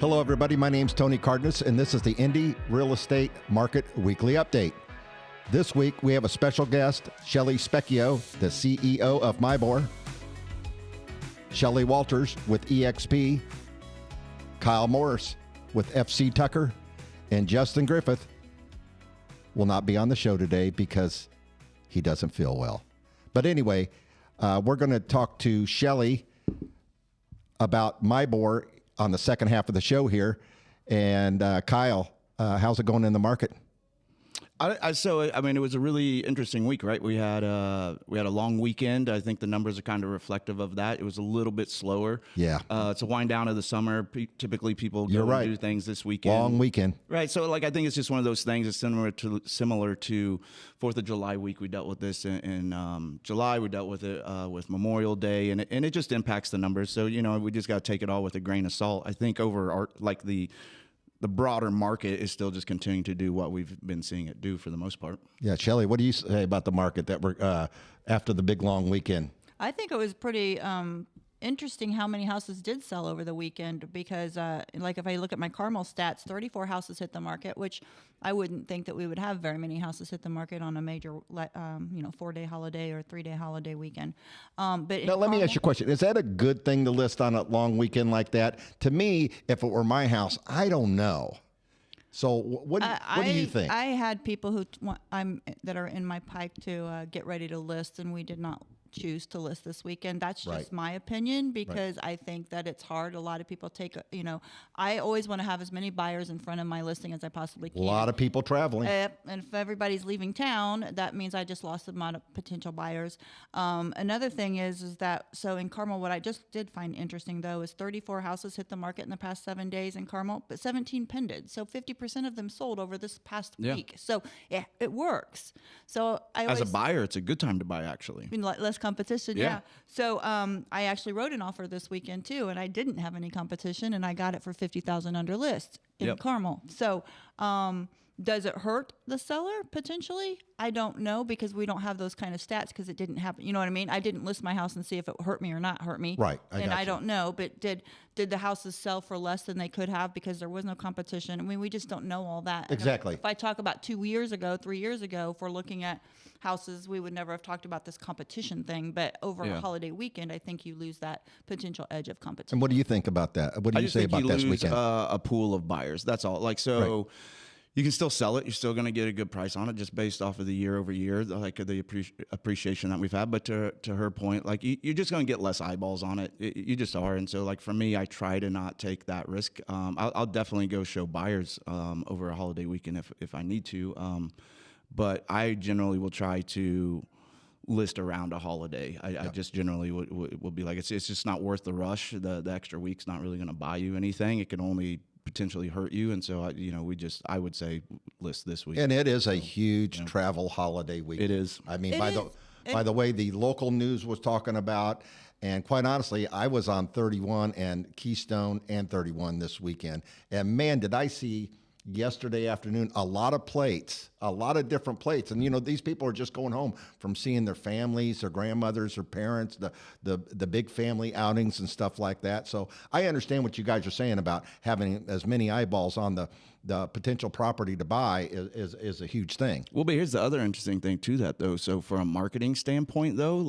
Hello, everybody. My name's Tony Cardenas, and this is the Indy Real Estate Market Weekly Update. This week, we have a special guest, Shelly Specchio, the CEO of MIBOR, Shelly Walters with EXP, Kyle Morris with FC Tucker, and Justin Griffith will not be on the show today because he doesn't feel well. But anyway, we're going to talk to Shelly about MIBOR on the second half of the show here. And Kyle, how's it going in the market? I mean, it was a really interesting week, right? We had a long weekend. I think the numbers are kind of reflective of that. It was a little bit slower. Yeah. It's a wind down of the summer. Typically, people go and do things this weekend. Long weekend. Right. So, I think it's just one of those things. It's similar to 4th of July week. We dealt with this in July. We dealt with it with Memorial Day, and it just impacts the numbers. So, we just got to take it all with a grain of salt. I think the broader market is still just continuing to do what we've been seeing it do for the most part. Yeah, Shelly, what do you say about the market that we're after the big long weekend? I think it was pretty interesting how many houses did sell over the weekend because, if I look at my Carmel stats, 34 houses hit the market, which I wouldn't think that we would have very many houses hit the market on a major, 4-day holiday or 3-day holiday weekend. But now, let me ask you a question. Is that a good thing to list on a long weekend like that? To me, if it were my house, I don't know. So what do you think? I had people that are in my pike to get ready to list, and we did not choose to list this weekend. That's just my opinion because I think that it's hard. A lot of people I always want to have as many buyers in front of my listing as I possibly can. A lot of people traveling. And if everybody's leaving town, that means I just lost the amount of potential buyers. Another thing is that, so in Carmel, what I just did find interesting though is 34 houses hit the market in the past 7 days in Carmel, but 17 pended. So 50% of them sold over this past week. So it works. So as a buyer, it's a good time to buy actually. I mean, less competition, So I actually wrote an offer this weekend too, and I didn't have any competition, and I got it for $50,000 under list in Carmel. So does it hurt the seller potentially? I don't know because we don't have those kind of stats because it didn't happen. You know what I mean? I didn't list my house and see if it hurt me or not hurt me. Right. I don't know. But did the houses sell for less than they could have because there was no competition? I mean, we just don't know all that. Exactly. If I talk about 2 years ago, 3 years ago, if we're looking at houses, we would never have talked about this competition thing. But over a holiday weekend, I think you lose that potential edge of competition. And what do you think about that? What do you say about this weekend? A pool of buyers. That's all. You can still sell it. You're still going to get a good price on it just based off of the year over year, the appreciation that we've had. But to her point, you're just going to get less eyeballs on it. You just are. And so for me, I try to not take that risk. I'll definitely go show buyers over a holiday weekend if I need to. But I generally will try to list around a holiday. I just generally will be like, it's just not worth the rush. The extra week's not really going to buy you anything. It can only potentially hurt you, and so I would say list this week. And it is a huge travel holiday week. It is. I mean, by the way the local news was talking about, and quite honestly, I was on 31 and Keystone and 31 this weekend, and man, did I see yesterday afternoon a lot of plates, a lot of different plates, and these people are just going home from seeing their families, their grandmothers, their parents, the big family outings and stuff like that. So I understand what you guys are saying about having as many eyeballs on the potential property to buy is a huge thing. Well, but here's the other interesting thing to that though. So from a marketing standpoint though,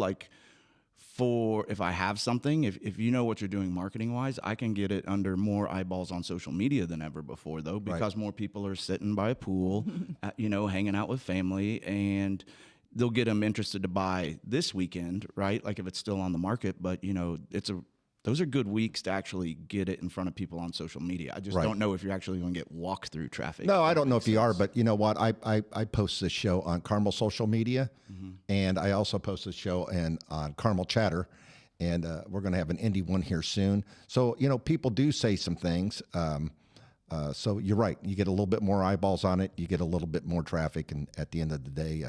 if I have something, if you know what you're doing marketing wise, I can get it under more eyeballs on social media than ever before though, because more people are sitting by a pool, hanging out with family, and they'll get them interested to buy this weekend, right? Like if it's still on the market, but those are good weeks to actually get it in front of people on social media. I just don't know if you're actually going to get walk-through traffic. No, I don't know if you are, but you know what? I post this show on Carmel social media, and I also post this show on Carmel Chatter, and we're going to have an Indy one here soon. So, people do say some things. So you're right. You get a little bit more eyeballs on it. You get a little bit more traffic, and at the end of the day,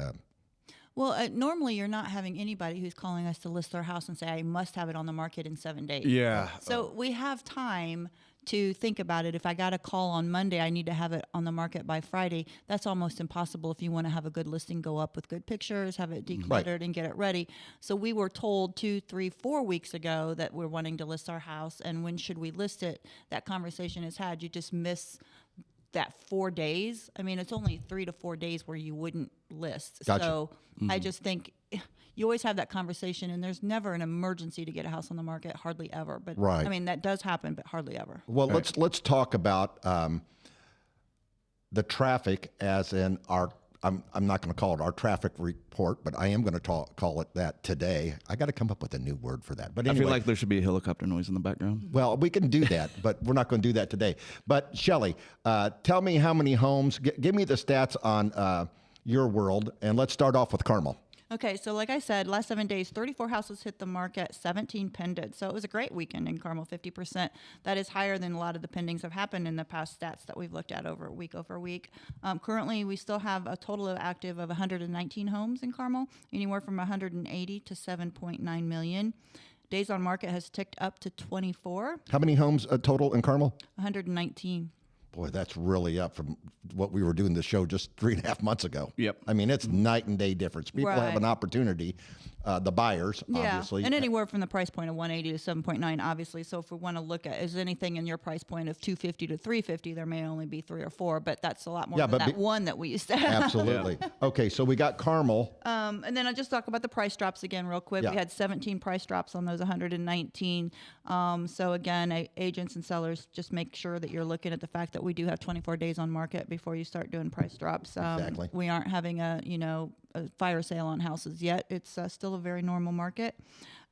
Well, normally you're not having anybody who's calling us to list their house and say, I must have it on the market in 7 days. Yeah. So we have time to think about it. If I got a call on Monday, I need to have it on the market by Friday. That's almost impossible if you want to have a good listing go up with good pictures, have it decluttered and get it ready. So we were told 2, 3, 4 weeks ago that we're wanting to list our house, and when should we list it? That conversation is had. You just miss that 4 days. I mean, it's only 3 to 4 days where you wouldn't list. Gotcha. So I just think you always have that conversation, and there's never an emergency to get a house on the market, hardly ever. But I mean, that does happen, but hardly ever. Well, let's talk about the traffic, as in our. I'm not going to call it our traffic report, but I am going to call it that today. I got to come up with a new word for that. But anyway, I feel like there should be a helicopter noise in the background. Well, we can do that, but we're not going to do that today. But Shelly, tell me how many homes. Give me the stats on your world, and let's start off with Carmel. Okay, so like I said, last 7 days, 34 houses hit the market, 17 pended. So it was a great weekend in Carmel, 50%. That is higher than a lot of the pendings have happened in the past stats that we've looked at over week. Currently, we still have a total of active of 119 homes in Carmel, anywhere from 180 to 7.9 million. Days on market has ticked up to 24. How many homes total in Carmel? 119. Boy, that's really up from what we were doing the show just 3.5 months ago. Yep. I mean, it's night and day difference. People have an opportunity, the buyers, obviously. And anywhere from the price point of 180 to 7.9, obviously. So if we want to look at, is anything in your price point of 250 to 350, there may only be 3 or 4, but that's a lot more than that one that we used to have. Absolutely. Okay, so we got Carmel. And then I'll just talk about the price drops again real quick. We had 17 price drops on those 119. So again, agents and sellers, just make sure that you're looking at the fact that we do have 24 days on market before you start doing price drops. Exactly. We aren't having a fire sale on houses yet. It's still a very normal market.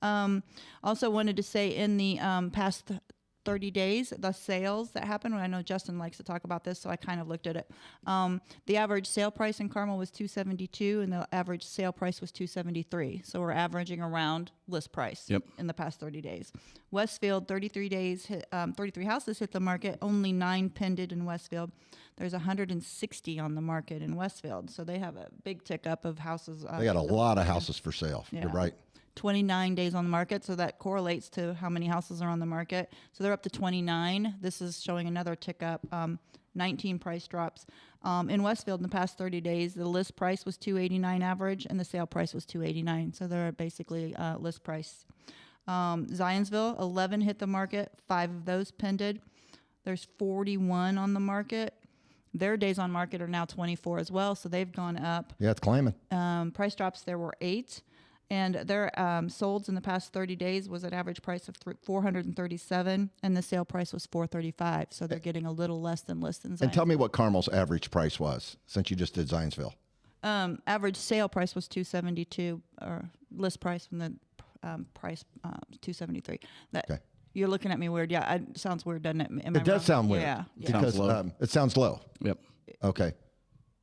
Also wanted to say in the past 30 days, the sales that happened, I know Justin likes to talk about this, so I kind of looked at it. The average sale price in Carmel was $272, and the average sale price was $273. So we're averaging around list price in the past 30 days. Westfield, 33 days, 33 houses hit the market, only 9 pended in Westfield. There's 160 on the market in Westfield, so they have a big tick up of houses. They got a lot of houses for sale. Yeah. You're right. 29 days on the market, so that correlates to how many houses are on the market. So they're up to 29. This is showing another tick up, 19 price drops. In Westfield, in the past 30 days, the list price was $289 average, and the sale price was $289. So they're basically list price. Zionsville, 11 hit the market, 5 of those pended. There's 41 on the market. Their days on market are now 24 as well, so they've gone up. Yeah, it's climbing. Price drops, there were 8. And their solds in the past 30 days was an average price of $437, and the sale price was $435. So they're getting a little less than list in Zionsville. And tell me what Carmel's average price was, since you just did Zionsville. Average sale price was $272, or list price from the price $273. Okay. You're looking at me weird. Yeah, it sounds weird, doesn't it? It does sound weird. Yeah. Because it sounds low. Yep. Okay.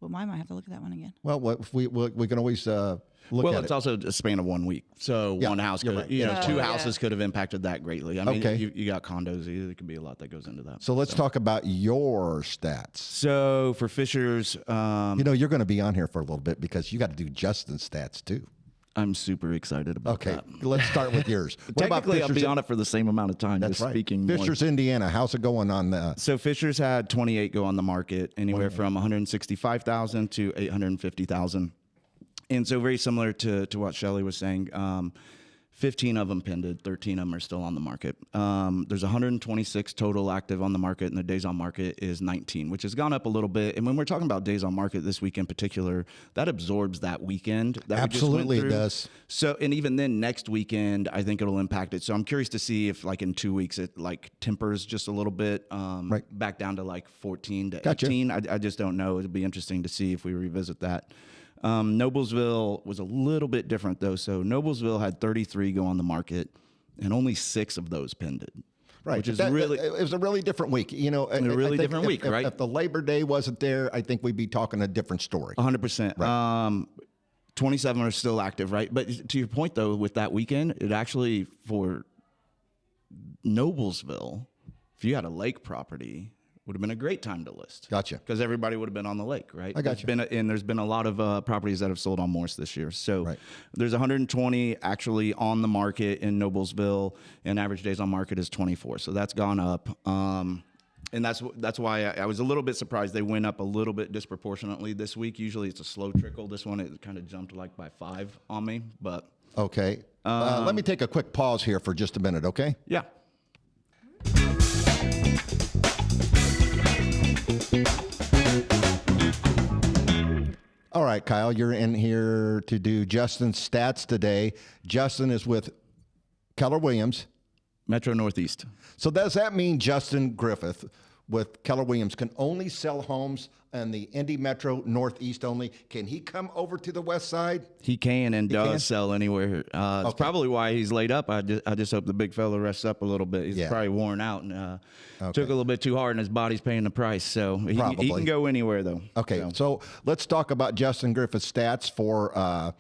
Well, I might have to look at that one again. Well, we can always look at it. Well, it's also a span of 1 week. So one house could, right. two houses could have impacted that greatly. I mean, you got condos. There could be a lot that goes into that. So let's talk about your stats. So for Fishers, you're going to be on here for a little bit because you got to do Justin's stats too. I'm super excited about that. Okay, let's start with yours. Technically, I'll be on it for the same amount of time. That's right. Speaking Fishers, Indiana. How's it going on? So Fishers had 28 go on the market, anywhere from 165,000 to 850,000. And so very similar to what Shelly was saying, 15 of them pended, 13 of them are still on the market. There's 126 total active on the market, and the days on market is 19, which has gone up a little bit. And when we're talking about days on market this week in particular, that absorbs that weekend that Absolutely we just went through. It does. So, and even then next weekend, I think it'll impact it. So I'm curious to see if like in 2 weeks, it like tempers just a little bit, back down to like 14 to 18. I just don't know. It'll be interesting to see if we revisit that. Noblesville was a little bit different though. So Noblesville had 33 go on the market, and only 6 of those pended. Right, which is it was a really different week. A really different week, right? If the Labor Day wasn't there, I think we'd be talking a different story. 100%. Right. 27 are still active, right? But to your point though, with that weekend, it actually for Noblesville, if you had a lake property, would have been a great time to list. Gotcha. Because everybody would have been on the lake, right? I got you. And there's been a lot of properties that have sold on Morris this year. So Right. there's 120 actually on the market in Noblesville, and average days on market is 24. So that's gone up. And that's why I was a little bit surprised they went up a little bit disproportionately this week. Usually it's a slow trickle. This one, it kind of jumped like by 5 on me, but. Okay. Let me take a quick pause here for just a minute, okay? Yeah. All right, Kyle, you're in here to do Justin's stats today. Justin is with Keller Williams. Metro Northeast. So does that mean Justin Griffith with Keller Williams can only sell homes in the Indy Metro Northeast only? Can he come over to the west side? He can and does can? sell anywhere. It's probably why he's laid up. I just hope the big fella rests up a little bit. He's probably worn out and took a little bit too hard, and his body's paying the price. So he can go anywhere, though. Okay, so let's talk about Justin Griffith's stats for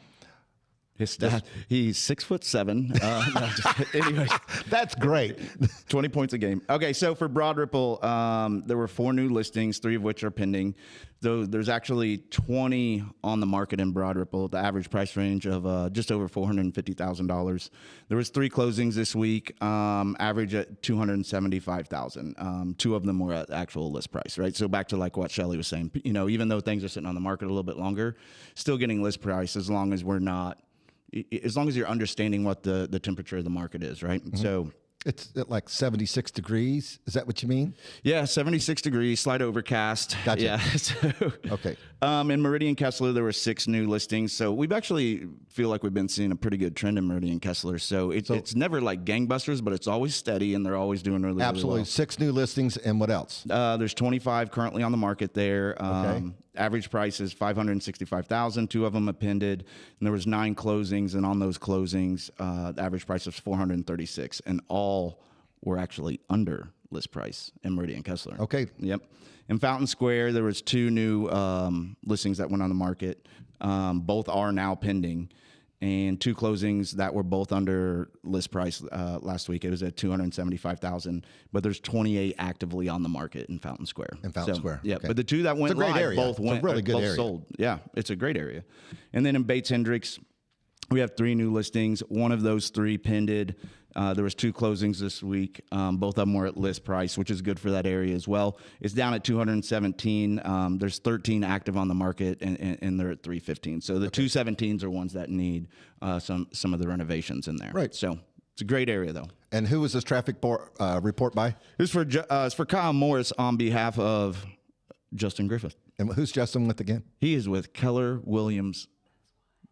his stats. He's 6'7". Anyway, that's great. 20 points a game. Okay, so for Broad Ripple, there were 4 new listings, 3 of which are pending. Though there's actually 20 on the market in Broad Ripple, the average price range of just over $450,000. There was 3 closings this week, average at $275,000. 2 of them were at actual list price, right? So back to like what Shelly was saying, even though things are sitting on the market a little bit longer, still getting list price as long as you're understanding what the temperature of the market is, right? Mm-hmm. So it's at like 76 degrees. Is that what you mean? Yeah, 76 degrees, slight overcast. Gotcha. Yeah. So, okay. In Meridian Kessler, there were 6 new listings. So we've actually feel like we've been seeing a pretty good trend in Meridian Kessler. So it's never like gangbusters, but it's always steady, and they're always doing really, absolutely. Really well. 6 new listings, and what else? There's 25 currently on the market there. Okay. Average price is $565,000. 2 of them appended, and there was 9 closings. And on those closings, the average price was $436,000, and all were actually under list price in Meridian Kessler. Okay. Yep. In Fountain Square, there was 2 new listings that went on the market. Both are now pending, and 2 closings that were both under list price last week. It was at $275,000, but there's 28 actively on the market in Fountain Square. Yeah, okay. But the 2 that went live area. both went. It's a really good both area. Sold. Yeah, it's a great area. And then in Bates Hendricks, we have 3 new listings. 1 of those 3 pended. There was 2 closings this week. Both of them were at list price, which is good for that area as well. It's down at 217. There's 13 active on the market, and they're at 315. So the 217s are ones that need some of the renovations in there. Right. So it's a great area, though. And who was this traffic report by? It's for Kyle Morris on behalf of Justin Griffith. And who's Justin with again? He is with Keller Williams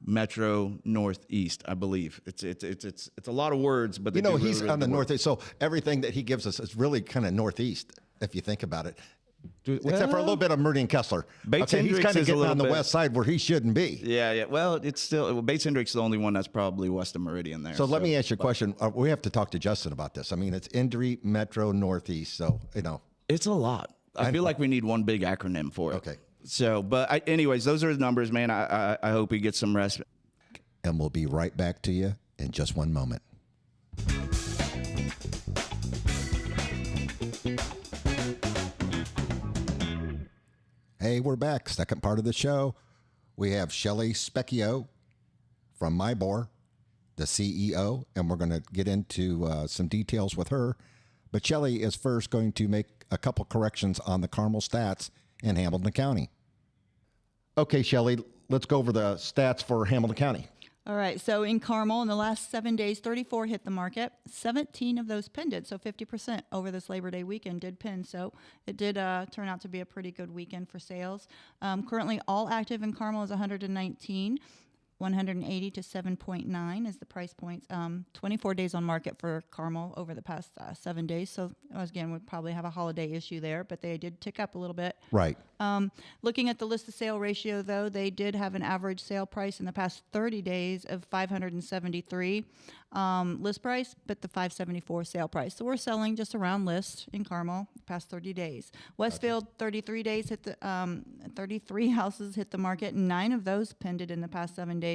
Metro Northeast, I believe. It's a lot of words, but he's really on the northeast. So everything that he gives us is really kind of northeast, if you think about it. Except for a little bit of Meridian Kessler. Bates he's Hendricks kind of is a getting little on the bit- west side where he shouldn't be. Yeah. Well, it's still Bates Hendricks is the only one that's probably west of Meridian there. So let me ask you a question. We have to talk to Justin about this. I mean, it's Indy Metro Northeast, so it's a lot. I feel like we need one big acronym for it. Okay. So, but anyways, those are the numbers, man. I hope he gets some rest. And we'll be right back to you in just one moment. Hey, we're back. Second part of the show. We have Shelly Specchio from MIBOR, the CEO, and we're going to get into some details with her. But Shelly is first going to make a couple corrections on the Carmel stats in Hamilton County. Okay, Shelly, let's go over the stats for Hamilton County. All right, so in Carmel, in the last 7 days, 34 hit the market. 17 of those pended, so 50% over this Labor Day weekend did pin. So it did turn out to be a pretty good weekend for sales. Currently, all active in Carmel is 119. 180 to 7.9 is the price points. 24 days on market for Carmel over the past 7 days. So again, we'd probably have a holiday issue there, but they did tick up a little bit. Right. Looking at the list to sale ratio, though, they did have an average sale price in the past 30 days of 573 list price, but the 574 sale price. So we're selling just around list in Carmel the past 30 days. Westfield, 33 days hit the 33 houses hit the market, and 9 of those pended in the past 7 days.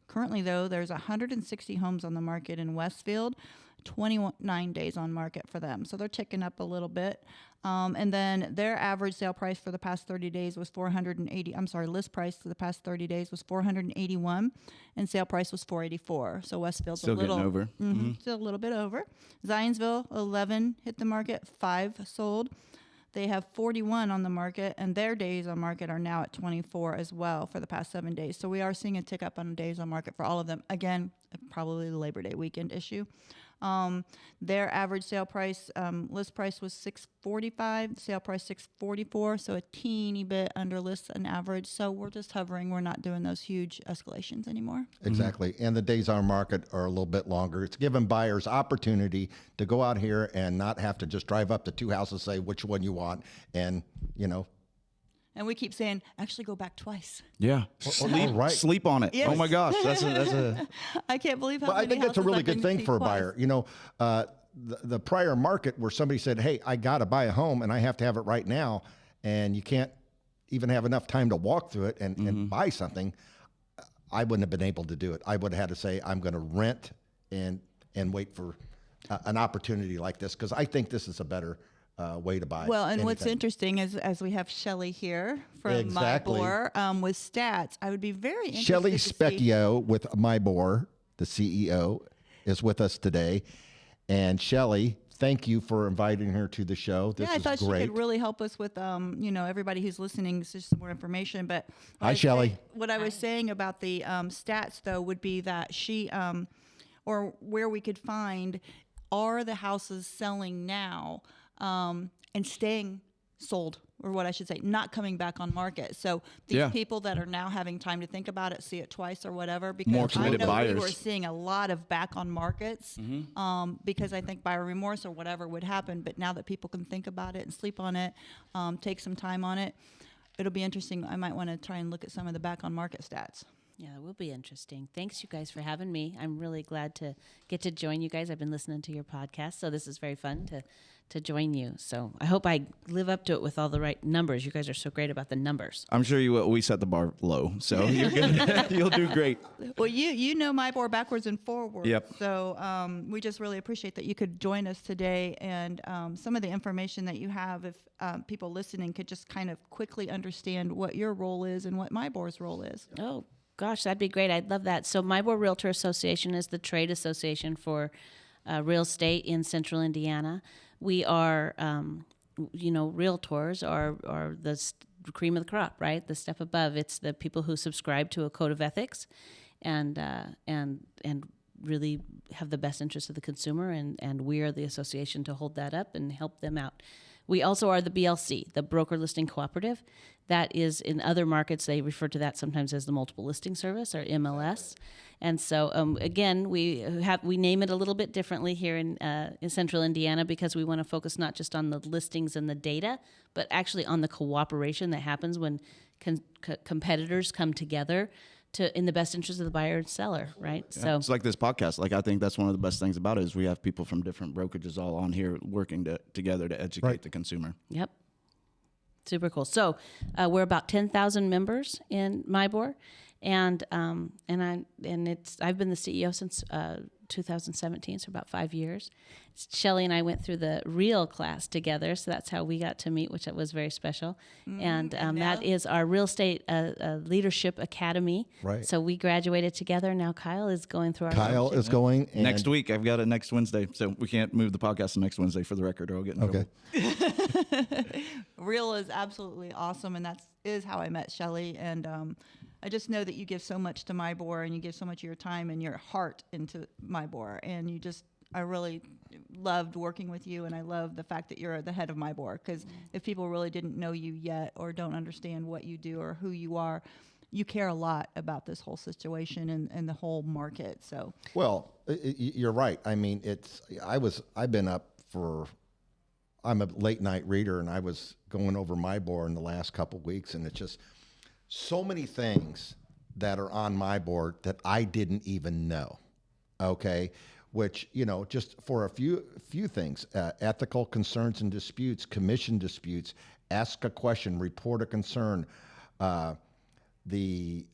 Currently, though, there's 160 homes on the market in Westfield. 29 days on market for them. So they're ticking up a little bit. And then their average sale price for the past 30 days was list price for the past 30 days was 481 and sale price was 484. So Westfield's Still a little getting over. still a little bit over. Zionsville 11 hit the market, 5 sold. They have 41 on the market, and their days on market are now at 24 as well for the past 7 days. So we are seeing a tick up on days on market for all of them. Again, probably the Labor Day weekend issue. Their average sale price, list price was $645, sale price $644, so a teeny bit under list and average. So we're just hovering. We're not doing those huge escalations anymore. Exactly. And the days on market are a little bit longer. It's giving buyers opportunity to go out here and not have to just drive up to 2 houses, say which one you want, and, And we keep saying, actually go back twice. Yeah. Right. Sleep on it. Yes. Oh my gosh. That's a I can't believe how Well, I many think that's a houses really I've good been thing to for a twice. buyer. The prior market where somebody said, hey, I got to buy a home and I have to have it right now, and you can't even have enough time to walk through it and buy something, I wouldn't have been able to do it. I would have had to say, I'm going to rent and wait for an opportunity like this, because I think this is a better way to buy. Well, and what's anything. interesting is, as we have Shelly here from Exactly. MIBOR with stats, I would be very interested Shelly to see. Specchio with MIBOR, the CEO, is with us today. And Shelly, thank you for inviting her to the show. This I is thought great. she could really help us with, everybody who's listening, just some more information. But Hi, Shelly. What I was saying about the stats, though, would be that she, or where we could find, are the houses selling now and staying sold, or what I should say, not coming back on market. So these people that are now having time to think about it, see it twice or whatever, because More I committed know buyers. we were seeing a lot of back on markets because I think buyer remorse or whatever would happen. But now that people can think about it and sleep on it, take some time on it, it'll be interesting. I might want to try and look at some of the back on market stats. Yeah, it will be interesting. Thanks, you guys, for having me. I'm really glad to get to join you guys. I've been listening to your podcast, so this is very fun to join you. So I hope I live up to it with all the right numbers. You guys are so great about the numbers. I'm sure you will. We set the bar low, so you're good. You'll do great. Well, you know MIBOR backwards and forwards. Yep. So we just really appreciate that you could join us today, and some of the information that you have, if people listening could just kind of quickly understand what your role is and what MIBOR's role is. Oh, gosh, that'd be great. I'd love that. So MIBOR Realtor Association is the trade association for real estate in central Indiana. We are, realtors are the cream of the crop, right? The step above. It's the people who subscribe to a code of ethics and really have the best interest of the consumer, and we are the association to hold that up and help them out. We also are the BLC, the Broker Listing Cooperative. That is, in other markets, they refer to that sometimes as the Multiple Listing Service, or MLS. And so, again, we name it a little bit differently here in central Indiana, because we want to focus not just on the listings and the data, but actually on the cooperation that happens when competitors come together in the best interest of the buyer and seller, right? Yeah, So it's like this podcast. Like, I think that's one of the best things about it is we have people from different brokerages all on here working together to educate the consumer. Yep. Super cool. So we're about 10,000 members in MIBOR, and I've been the CEO since 2017, so about 5 years. Shelly and I went through the REAL class together, so that's how we got to meet, which was very special. And that is our Real Estate Leadership Academy. Right. So we graduated together. Now Kyle is going through our Kyle is going. And Next week, I've got it next Wednesday, so we can't move the podcast to next Wednesday for the record, or I'll get in trouble. Real is absolutely awesome, and that is how I met Shelly. And I just know that you give so much to MIBOR, and you give so much of your time and your heart into MIBOR, and I really loved working with you, and I love the fact that you're the head of MIBOR, because if people really didn't know you yet or don't understand what you do or who you are, you care a lot about this whole situation and the whole market. So, well, you're right. I mean, I'm a late night reader, and I was going over MIBOR in the last couple of weeks, and it's just so many things that are on MIBOR that I didn't even know. Okay. Which, just for a few things, ethical concerns and disputes, commission disputes, ask a question, report a concern, the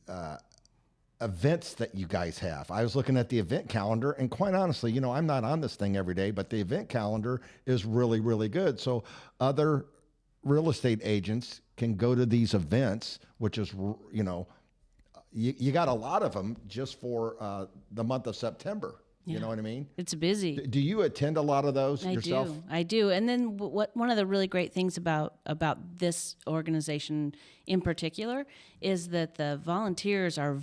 events that you guys have. I was looking at the event calendar, and quite honestly, you know, I'm not on this thing every day, but the event calendar is really, really good. So other real estate agents can go to these events, which is, you know, you got a lot of them just for the month of September. You know what I mean? It's busy. Do you attend a lot of those yourself? I do. And then one of the really great things about this organization in particular is that the volunteers are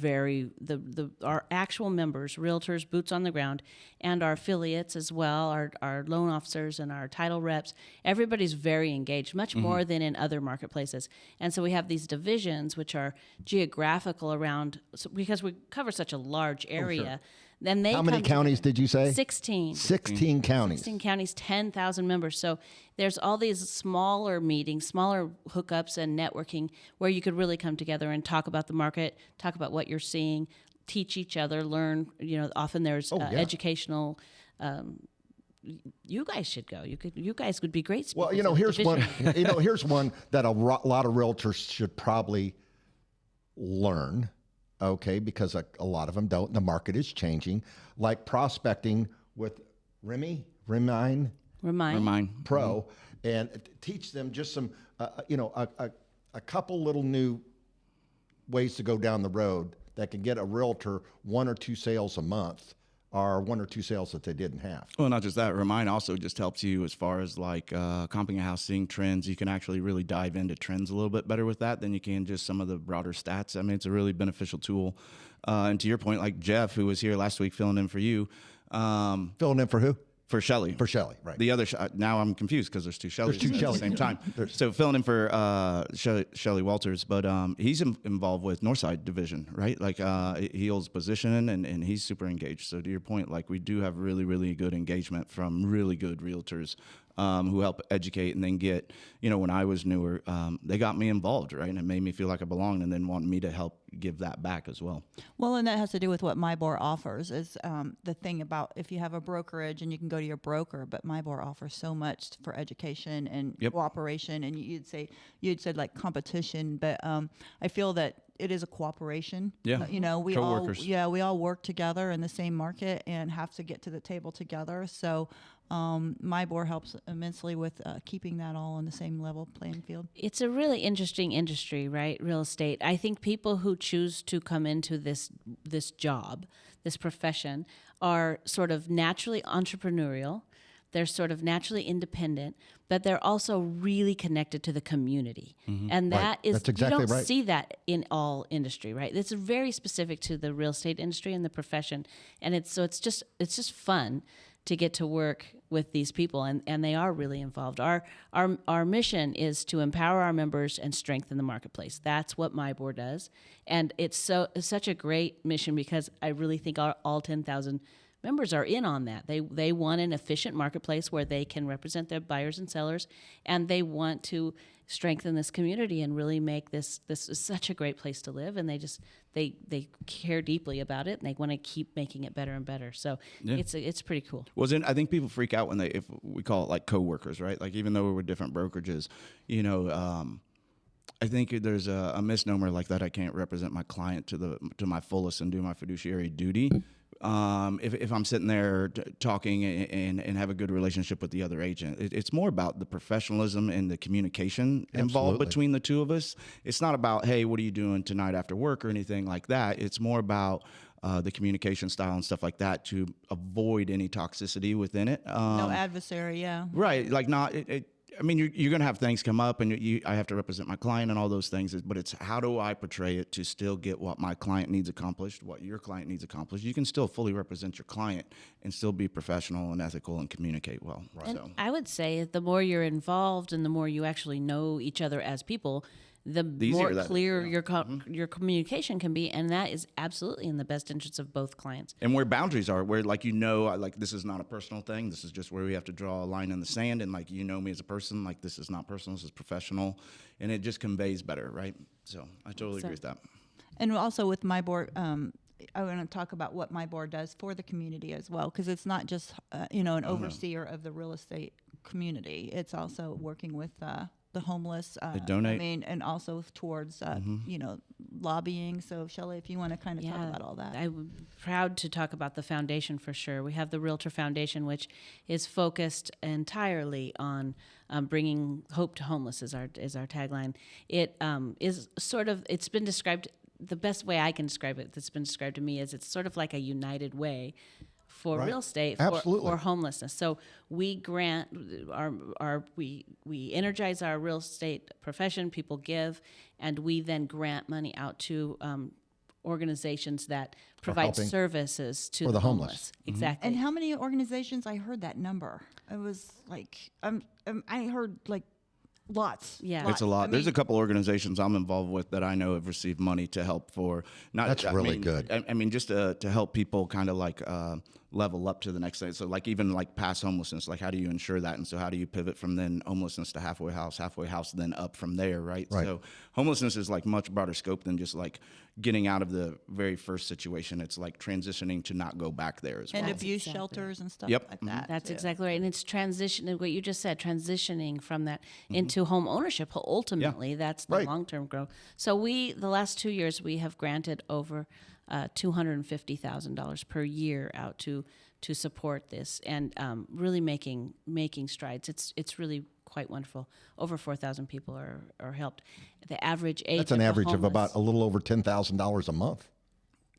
our actual members, realtors, boots on the ground, and our affiliates as well, our loan officers and our title reps. Everybody's very engaged, much more than in other marketplaces. And so we have these divisions which are geographical around, because we cover such a large area. Sure. Then they How many counties did you say? 16. 16 counties. 16 counties, 10,000 members. So there's all these smaller meetings, smaller hookups and networking where you could really come together and talk about the market, talk about what you're seeing, teach each other, learn. You know, often there's educational. You guys should go. You guys would be great speakers. Well, you know, here's one. You know, here's one that a lot of realtors should probably learn. Okay, because a lot of them don't. The market is changing, like prospecting with Remine Pro, and teach them just some, you know, a couple little new ways to go down the road that can get a realtor 1 or 2 sales a month, or 1 or 2 sales that they didn't have. Well, not just that. Remine also just helps you as far as like comping a house, seeing trends. You can actually really dive into trends a little bit better with that than you can just some of the broader stats. I mean, it's a really beneficial tool. And to your point, like Jeff, who was here last week filling in for you. Filling in for who? For Shelly. For Shelly, right. The other, now I'm confused because there's 2 Shellys There's 2 at Shellys. the same time. So filling in for Shelly Walters, but he's involved with Northside Division, right? Like he holds position and he's super engaged. So to your point, like we do have really, really good engagement from really good realtors who help educate and then get, you know, when I was newer, they got me involved, right? And it made me feel like I belonged and then wanted me to help give that back as well. Well, and that has to do with what MIBOR offers is the thing about if you have a brokerage and you can go to your broker, but MIBOR offers so much for education and cooperation. And you'd said like competition, but I feel that it is a cooperation. Yeah. You know, we Co-workers. we all work together in the same market and have to get to the table together. So MIBOR helps immensely with keeping that all on the same level playing field. It's a really interesting industry, right? Real estate. I think people who choose to come into this job, this profession, are sort of naturally entrepreneurial. They're sort of naturally independent, but they're also really connected to the community. And that is, That's exactly you don't right. see that in all industry, right? It's very specific to the real estate industry and the profession. And it's just fun to get to work with these people, and they are really involved. Our mission is to empower our members and strengthen the marketplace. That's what MIBOR does, and it's such a great mission because I really think all 10,000 members are in on that. They want an efficient marketplace where they can represent their buyers and sellers, and they want to strengthen this community and really make this is such a great place to live. And they care deeply about it, and they want to keep making it better and better. So it's pretty cool. I think people freak out when if we call it like coworkers, right? Like even though we're different brokerages, you know. I think there's a misnomer like that. I can't represent my client to my fullest and do my fiduciary duty. If I'm sitting there talking and have a good relationship with the other agent, it's more about the professionalism and the communication involved between the two of us. It's not about, hey, what are you doing tonight after work or anything like that. It's more about the communication style and stuff like that to avoid any toxicity within it. No adversary, yeah. Right. Like I mean, you're going to have things come up, and I have to represent my client and all those things. But it's how do I portray it to still get what my client needs accomplished, what your client needs accomplished. You can still fully represent your client and still be professional and ethical and communicate well. Right. And I would say the more you're involved and the more you actually know each other as people, the more clear your communication can be, and that is absolutely in the best interest of both clients. And where boundaries are, where like like this is not a personal thing. This is just where we have to draw a line in the sand, and like you know me as a person, like this is not personal, this is professional, and it just conveys better, right? So I totally agree with that. And also with MIBOR, I want to talk about what MIBOR does for the community as well, because it's not just an overseer of the real estate community. It's also working with the homeless, donate. I mean, and also towards, lobbying. So Shelly, if you want to kind of talk about all that. I'm proud to talk about the foundation for sure. We have the Realtor Foundation, which is focused entirely on bringing hope to homeless is our tagline. It is sort of, it's been described, the best way I can describe it that's been described to me is it's sort of like a United Way for real estate for homelessness. So we grant we energize our real estate profession, people give, and we then grant money out to organizations that provide services to the homeless. Exactly. And how many organizations? I heard that number. It was like I heard like lots. Yeah, it's a lot. There's a couple organizations I'm involved with that I know have received money to help for. That's really good. I mean, just to help people kind of like level up to the next thing. So like even like past homelessness, like how do you ensure that? And so how do you pivot from then homelessness to halfway house, then up from there, right? So homelessness is like much broader scope than just like getting out of the very first situation. It's like transitioning to not go back there as well. And abuse shelters and stuff like that. That's exactly right. And it's transitioning, what you just said, transitioning from that into home ownership. Ultimately, that's the long-term growth. So the last 2 years, we have granted over $250,000 per year out to support this, and really making strides. It's really quite wonderful. Over 4,000 people are helped. The average age that's an average of about a little over $10,000 a month.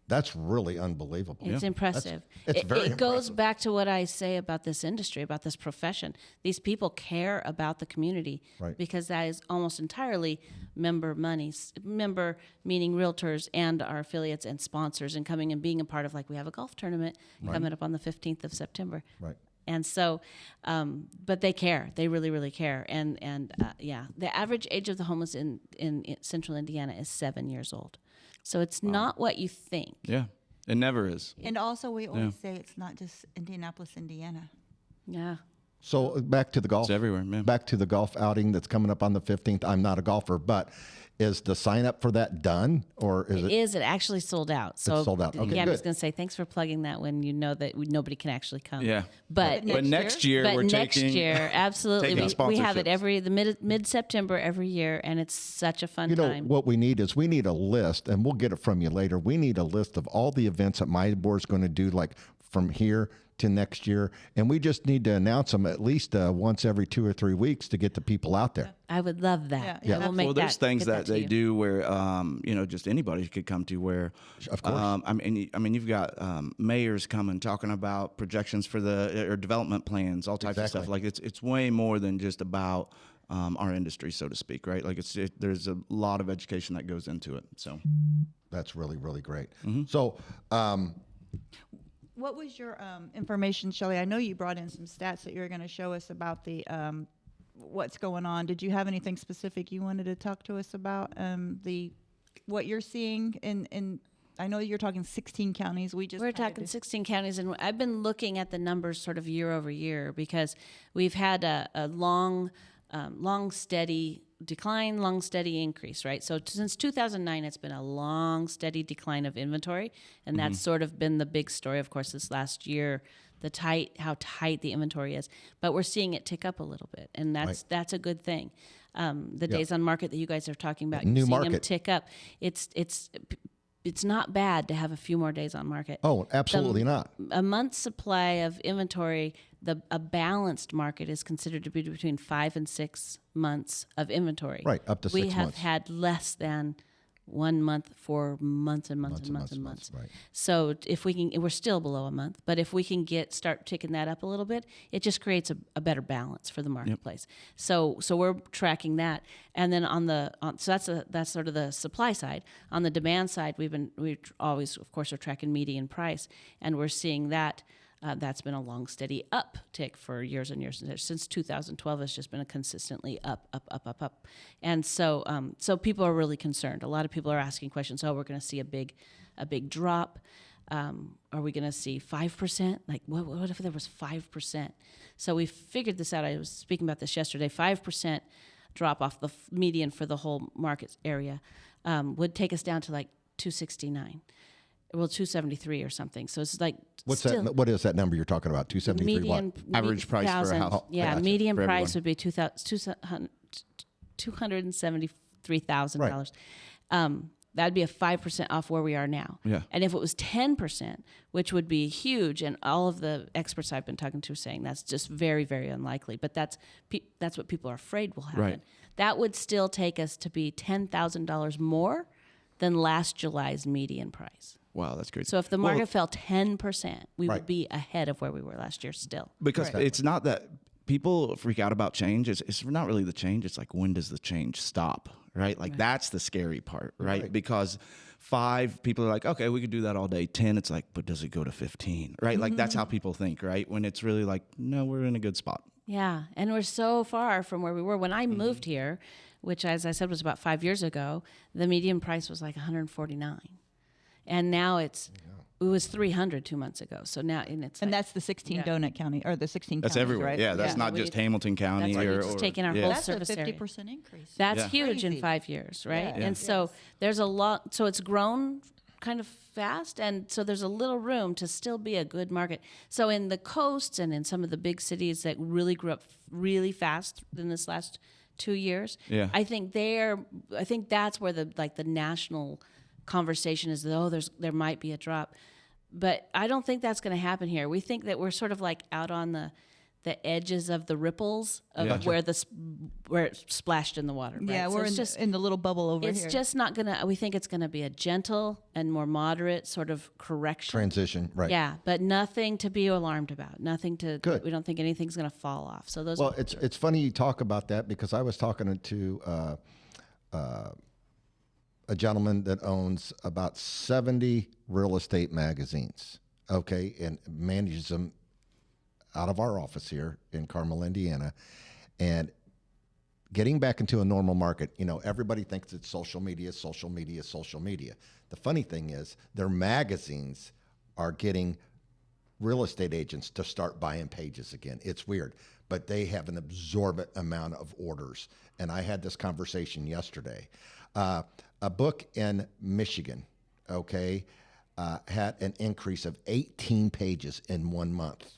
That's really unbelievable. It's impressive. It's very it goes back to what I say about this industry, about this profession. These people care about the community because that is almost entirely member money. Member meaning realtors and our affiliates and sponsors, and coming and being a part of, like, we have a golf tournament coming up on the 15th of September. Right. And so, but they care. They really, really care. And the average age of the homeless in central Indiana is 7 years old. So it's not what you think. Yeah, it never is. And also, we always say it's not just Indianapolis, Indiana. Yeah. So back to the golf. It's everywhere, man. Back to the golf outing that's coming up on the 15th. I'm not a golfer, but is the sign up for that done, or is it? It actually sold out. So it's sold out. Okay, I'm just going to say thanks for plugging that when you know that nobody can actually come. Yeah. But next year we're next year, absolutely, we have it sponsorships. mid September every year, and it's such a fun You know, time. what we need is we need a list, and we'll get it from you later. We need a list of all the events that MIBOR is going to do, like from here to next year, and we just need to announce them at least once every 2 or 3 weeks to get the people out there. I would love that. Yeah. We'll make there's things that they do where just anybody could come to. Where, of course, I mean, you've got mayors coming talking about projections for or development plans, all types of stuff. Like it's way more than just about our industry, so to speak, right? Like there's a lot of education that goes into it. So that's really, really great. So. What was your information, Shelly? I know you brought in some stats that you were going to show us about the what's going on. Did you have anything specific you wanted to talk to us about? What you're seeing in I know you're talking 16 counties. We're talking 16 counties, and I've been looking at the numbers sort of year over year because we've had a long, steady decline, long, steady increase, right? So since 2009, it's been a long, steady decline of inventory, and that's sort of been the big story, of course, this last year, how tight the inventory is. But we're seeing it tick up a little bit, and that's a good thing. The days on market that you guys are talking about, new you're seeing market them tick up. It's not bad to have a few more days on market. Oh, absolutely not. A month's supply of inventory, a balanced market is considered to be between 5 and 6 months of inventory. Right, up to 6 months. We have had less than 1 month for months and months. Right. So if we can, we're still below a month, but if we can start ticking that up a little bit, it just creates a better balance for the marketplace. So we're tracking that, and then so that's sort of the supply side. On the demand side, we always, of course, are tracking median price, and we're seeing that. That's been a long, steady uptick for years and years. Since 2012, it's just been a consistently up. And so people are really concerned. A lot of people are asking questions. Oh, we're going to see a big drop. Are we going to see 5%? Like, what if there was 5%? So we figured this out. I was speaking about this yesterday. 5% drop off the median for the whole market area would take us down to like 269. Well, 273 or something. So it's like what is that number you're talking about? 273 what? Average price for a house. Yeah, gotcha. Median price would be $273,000. That'd be a 5% off where we are now. Yeah. And if it was 10%, which would be huge, and all of the experts I've been talking to are saying that's just very, very unlikely. But that's what people are afraid will happen. Right. That would still take us to be $10,000 more than last July's median price. Wow, that's crazy. So if the market fell 10%, we Right. would be ahead of where we were last year still. Because it's not that people freak out about change. It's not really the change. It's like, when does the change stop? Right? Like that's the scary part, right? Because 5, people are like, okay, we could do that all day. 10, it's like, but does it go to 15? Right? Like that's how people think, right? When it's really like, no, we're in a good spot. Yeah, and we're so far from where we were. When I moved here, which, as I said, was about 5 years ago, the median price was like $149. And now it was $300 2 months ago. So now, and that's the 16 donut county, or the 16 That's counties, everywhere. right? Yeah, that's not just Hamilton County. That's just taking our whole That's a service area. 50% increase. That's huge Crazy. in 5 years, right? Yeah. And so there's a lot. So it's grown kind of fast, and so there's a little room to still be a good market. So in the coasts and in some of the big cities that really grew up really fast in this last 2 years, I think that's where the national conversation is. There might be a drop. But I don't think that's going to happen here. We think that we're sort of like out on the edges of the ripples of where it's splashed in the water. Right? Yeah, so we're in the little bubble over here. It's just not going to, we think it's going to be a gentle and more moderate sort of correction. Transition, right. Yeah, but nothing to be alarmed about. Nothing to, Good. We don't think anything's going to fall off. So those Well, it's funny you talk about that, because I was talking to a gentleman that owns about 70 real estate magazines, okay, and manages them out of our office here in Carmel, Indiana. And getting back into a normal market, everybody thinks it's social media, social media, social media. The funny thing is, their magazines are getting real estate agents to start buying pages again. It's weird, but they have an absorbent amount of orders. And I had this conversation yesterday. A book in Michigan, okay, had an increase of 18 pages in 1 month,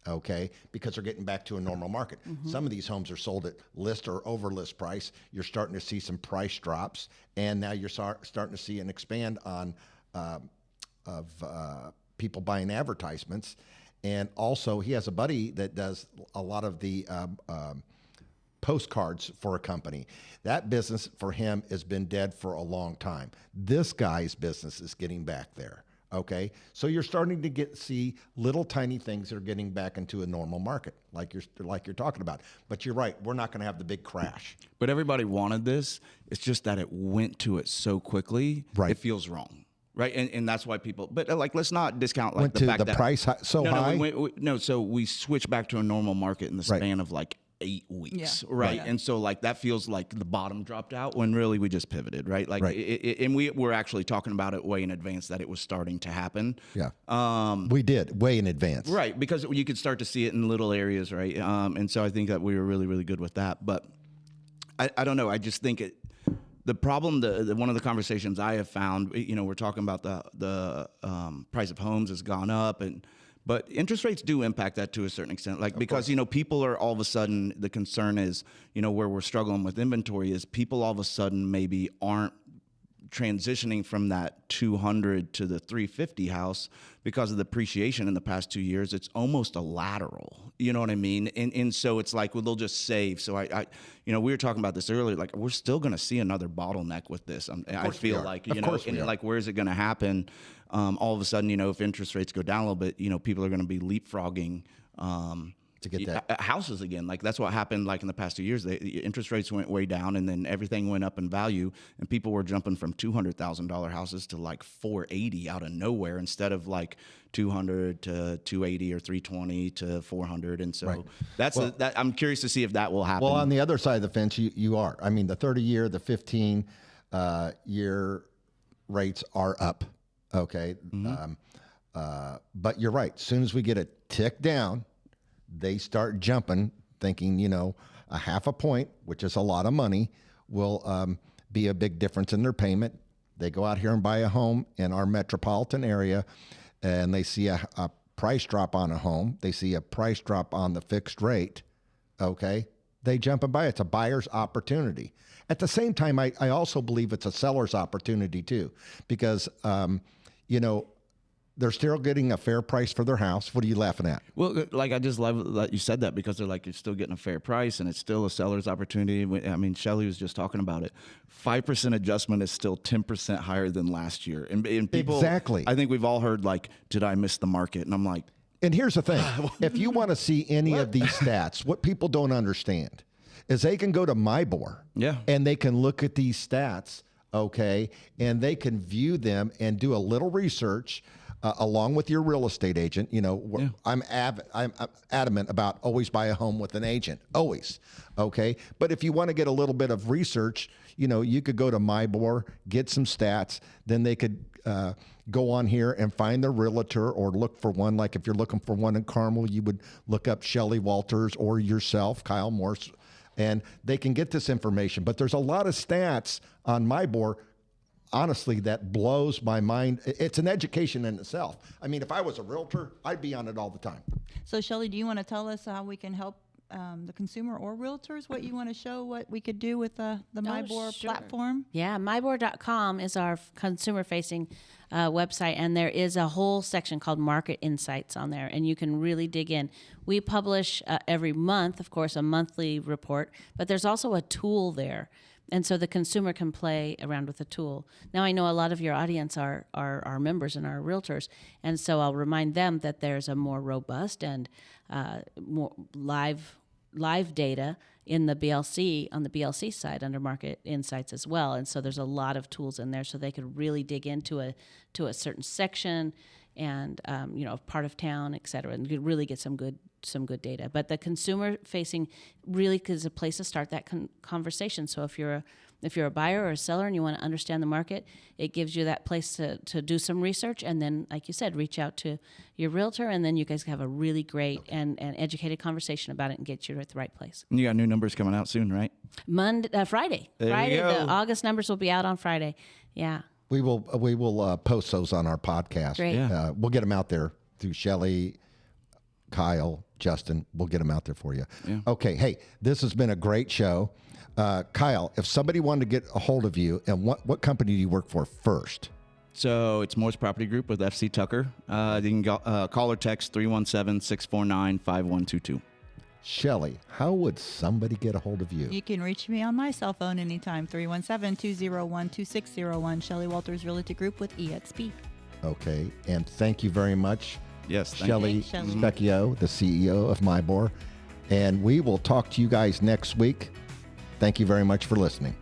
okay, because they're getting back to a normal market. Some of these homes are sold at list or over list price. You're starting to see some price drops, and now you're starting to see an expand on people buying advertisements. And also, he has a buddy that does a lot of the postcards for a company. That business for him has been dead for a long time. This guy's business is getting back there. Okay, so you're starting to see little tiny things that are getting back into a normal market, like you're talking about. But you're right, we're not going to have the big crash. But everybody wanted this. It's just that it went to it so quickly. Right. It feels wrong. Right, and that's why people. But let's not discount Went the to fact the that price so high. So we switched back to a normal market in the span of like 8 weeks, right? Yeah. And so like that feels like the bottom dropped out when really we just pivoted, right? Like, and we were actually talking about it way in advance that it was starting to happen. Yeah, we did way in advance, right? Because you could start to see it in little areas, right? And so I think that we were really, really good with that. But I don't know. I just think the problem, one of the conversations I have found, we're talking about the price of homes has gone up, but interest rates do impact that to a certain extent. Like, because, people are all of a sudden, the concern is, where we're struggling with inventory is people all of a sudden maybe aren't transitioning from that 200 to the 350 house because of the appreciation in the past 2 years. It's almost a lateral, you know what I mean? And so it's like, well, they'll just save. So I we were talking about this earlier, like we're still going to see another bottleneck with this. I feel like, like, where is it going to happen? All of a sudden, if interest rates go down a little bit, people are going to be leapfrogging, to get that houses again. Like that's what happened like in the past 2 years. The interest rates went way down, and then everything went up in value, and people were jumping from $200,000 houses to like $480 out of nowhere instead of like 200 to 280 or 320 to 400. And so that I'm curious to see if that will happen. Well, on the other side of the fence, you are. I mean, the 30-year, the 15-year rates are up. Okay, but you're right. As soon as we get a tick down, they start jumping, thinking, a half a point, which is a lot of money, will be a big difference in their payment. They go out here and buy a home in our metropolitan area, and they see a price drop on a home. They see a price drop on the fixed rate. Okay, they jump and buy it. It's a buyer's opportunity. At the same time, I also believe it's a seller's opportunity too, because, they're still getting a fair price for their house. What are you laughing at? Well, like I just love that you said that, because they're like, you're still getting a fair price and it's still a seller's opportunity. I mean, Shelly was just talking about it. 5% adjustment is still 10% higher than last year. And people, exactly. I think we've all heard like, did I miss the market? And I'm like, and here's the thing. If you want to see any of these stats, what people don't understand is they can go to MIBOR and they can look at these stats, okay, and they can view them and do a little research along with your real estate agent. I'm adamant about always buy a home with an agent, always, okay? But if you want to get a little bit of research, you could go to MIBOR, get some stats, then they could go on here and find the realtor or look for one. Like if you're looking for one in Carmel, you would look up Shelly Walters or yourself, Kyle.morris, and they can get this information. But there's a lot of stats on MIBOR, honestly, that blows my mind. It's an education in itself. I mean, if I was a realtor, I'd be on it all the time. So, Shelly, do you want to tell us how we can help the consumer or realtors? What you want to show, what we could do with the MIBOR platform? Yeah, MIBOR.com is our consumer-facing website, and there is a whole section called Market Insights on there, and you can really dig in. We publish every month, of course, a monthly report, but there's also a tool there. And so the consumer can play around with the tool. Now, I know a lot of your audience are our members and our realtors, and so I'll remind them that there's a more robust and more live data in the BLC, on the BLC side under Market Insights as well. And so there's a lot of tools in there, so they could really dig into a certain section and part of town, et cetera, and you could really get some good data. But the consumer facing really is a place to start that conversation. So if you're a buyer or a seller and you want to understand the market, it gives you that place to do some research, and then, like you said, reach out to your realtor, and then you guys have a really great and educated conversation about it and get you at the right place. You got new numbers coming out soon, right? Friday. There you go. The August numbers will be out on Friday. Yeah. We will post those on our podcast. Great. Yeah. We'll get them out there through Shelly, Kyle, Justin. We'll get them out there for you. Yeah. Okay. Hey, this has been a great show. Kyle, if somebody wanted to get a hold of you, and what company do you work for first? So it's Morris Property Group with FC Tucker. You can call or text 317-649-5122. Shelly, how would somebody get a hold of you? You can reach me on my cell phone anytime, 317-201-2601, Shelly Walters Realty Group with EXP. Okay, and thank you very much. Yes, thank Shelly you. Specchio, the CEO of MIBOR. And we will talk to you guys next week. Thank you very much for listening.